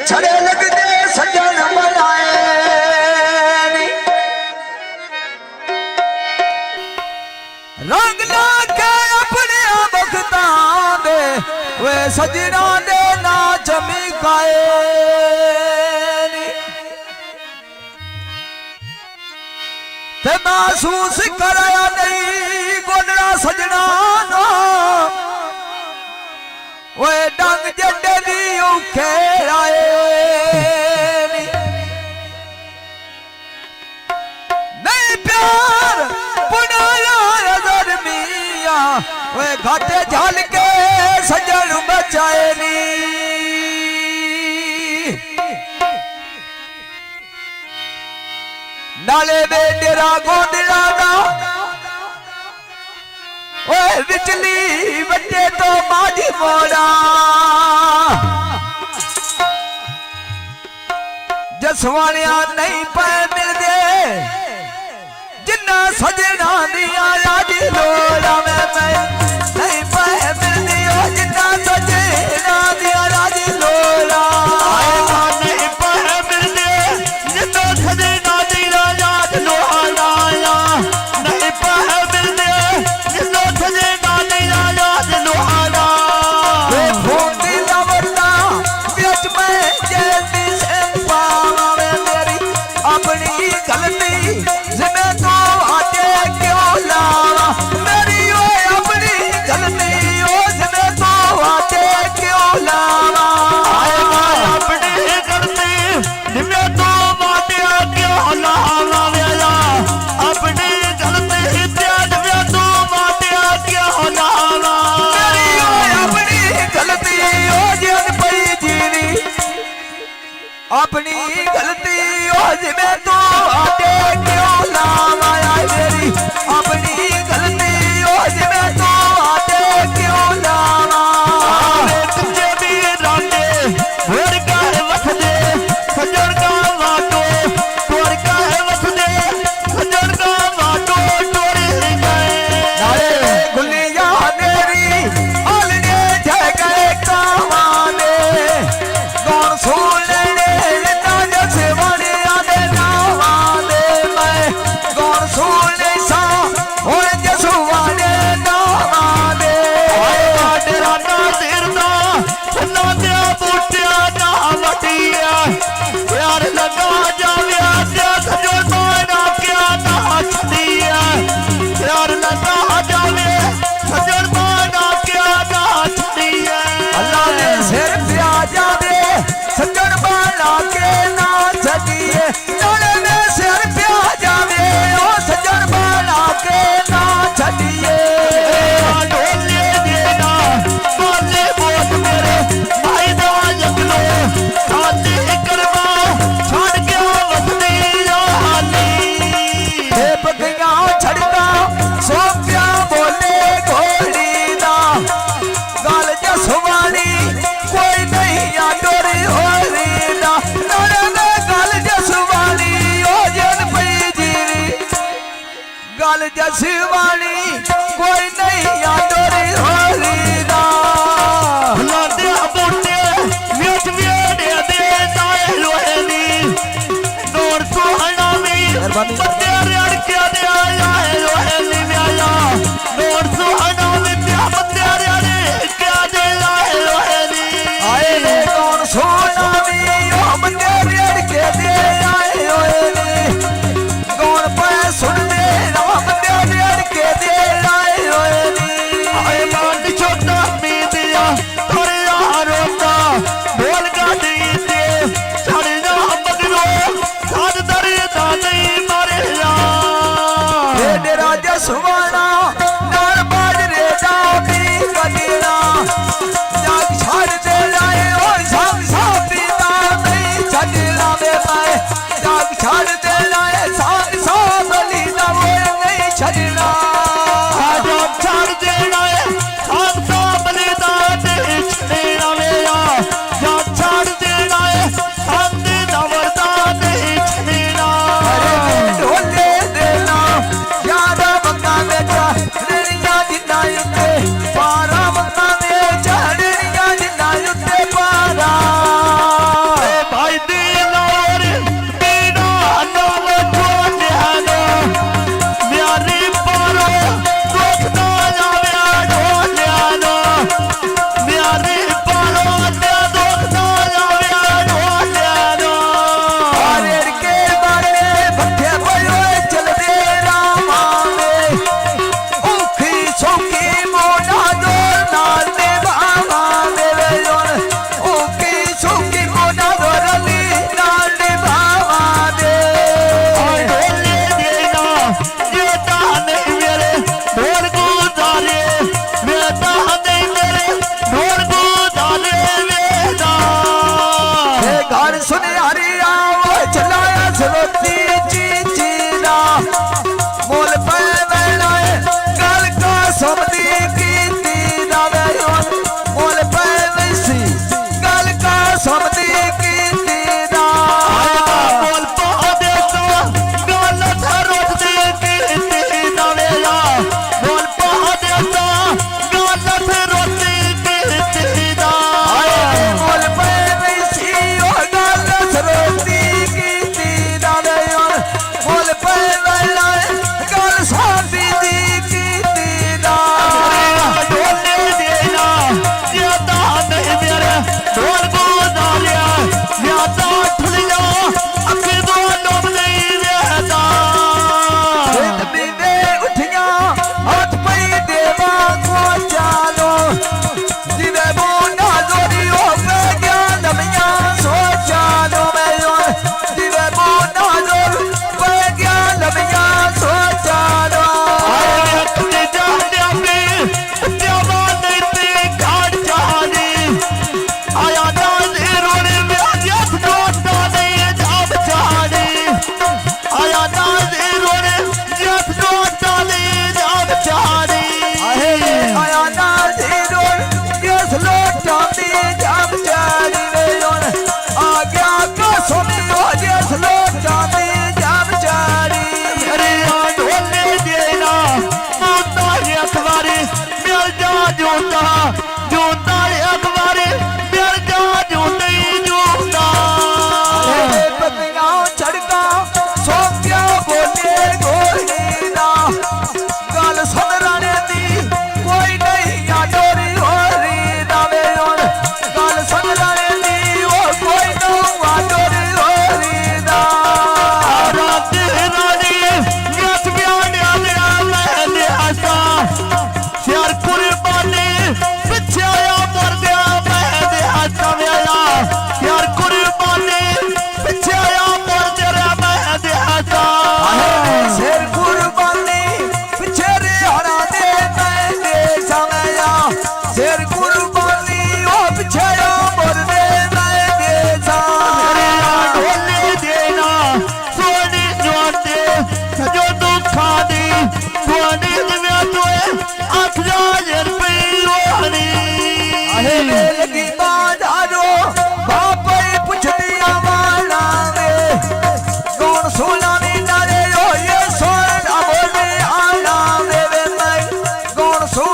छड़े लगते सजन बनाए रंग लाके अपने बखता दे वे सजना दे ना चमकाए ते महसूस कराया नहीं गोदड़ा सजना नो वे डंग जड्डे दी उखेराए नहीं प्यार पुनाया नजर मिया वे घाटे झाल के सजन बचाए नी नाले में डेरा गोदड़ा ना ओए बिजली बच्चे तो माझी मोड़ा जसवानिया नहीं पे मिल दे जिन्ना सजना दिया याद लोड़ा में नहीं पे मिल दियो जिन्ना सजना दिया याद लोड़ा नहीं पे मिल दे जिन्ना सजना दिया याद लोड़ा नहीं पे मिल दे जिन्ना सजना दिया याद लोड़ा वे खूंटी लवटा बीच में जैसी से पावे मेरी अपनी गलती जिमे तो आटे क्यों लावा मेरी वो अपनी गलती ओ जिमे तो आटे क्यों लावा अपनी गलती जिमे तो आटे क्यों लावा मेरा अपनी गलती त्याग में तो आटे क्यों लावा मेरी वो अपनी गलती ओ जिन पई जीनी अपनी गलती ओ जिमे तो आटे क्यों लावा मेरी अपनी गलती ओ जिमे तो आटे क्यों लावा तुझे भी रांडे भोर का वखदे सजन का वाटो तोड़ का वखदे सजन का वाटो तोड़ गए नारे गुलिया मेरी अलने जगह कावाने कौन सुनने ना जसवाने आदे नावाने मैं कौन सुनने सा और जसवाने नावाने तेरा ना सिरना ना त्या बूटिया ना वटिया यार लगा जावे त्या सजन माना क्या ना छदिया यार लगा जावे सजन माना क्या ना छदिया अल्लाह ने सिर पे आ जावे सजन बाला के ना छदिए नाले ने सिर पे आ जावे ओ सजन बाला के ना छदिए ढोले देना बोले बोल मेरे भाई दा लगलो खाते करवा छोड़ के वसदी हाली हे पगिया छड़का सोप्या बोले घोड़ी दा गल जसवानी कोई नहीं आ डोरी होरी दा नाले ने गल जसवानी ओ जन पई जीरी गल जसवानी कोई नहीं आ डोरी होरी दा लादे बूटे मीठ वेड़े दे नाए लोहेली नूर सुहाना में बत्ते रड़ के दे आया है लोहेली में आया नूर सुहाना में बत्ते रड़ के दे आया लोहेली आए ने कौन सोना भी हम तेरे के दे आए होए ने कौन पे सुन दे राम तेरे के दे आए होए ने आए मान छोटा मी दिया थोड़े यारों का बोल गाड़ी दे चढ़ जा मगरो साथ दरे नहीं मारे बारी मिल जा जूता जूता एक बारी मिल जा जूते जूता पतंगा चढ़का सो क्या बोले गोली ना गल सुन राने दी कोई नहीं या डोरी होरी दावे और गल सुन राने दी वो कोई ना वा डोरी होरी दा रात रानी यस ब्याने आया मैं दे आसा यार कुर्बानी पिछे आया मर गया मैं दे आसा मेरा यार कुर्बानी पिछे आया मर गया मैं दे आसा शेर कुर्बानी पिछे रे हरा दे मैं दे जाया शेर कुर्बानी ओ पिछे आ मर दे मैं दे जाया ढोले देना सोनी जोते जो दुखा दी सोनी दिव्या तोए आख हजार रुपये लगी बाजारो बापई पुछलिया वाला रे कौन सुनामी नारे ओ ये सोना बोले आला रे मैं कौन सु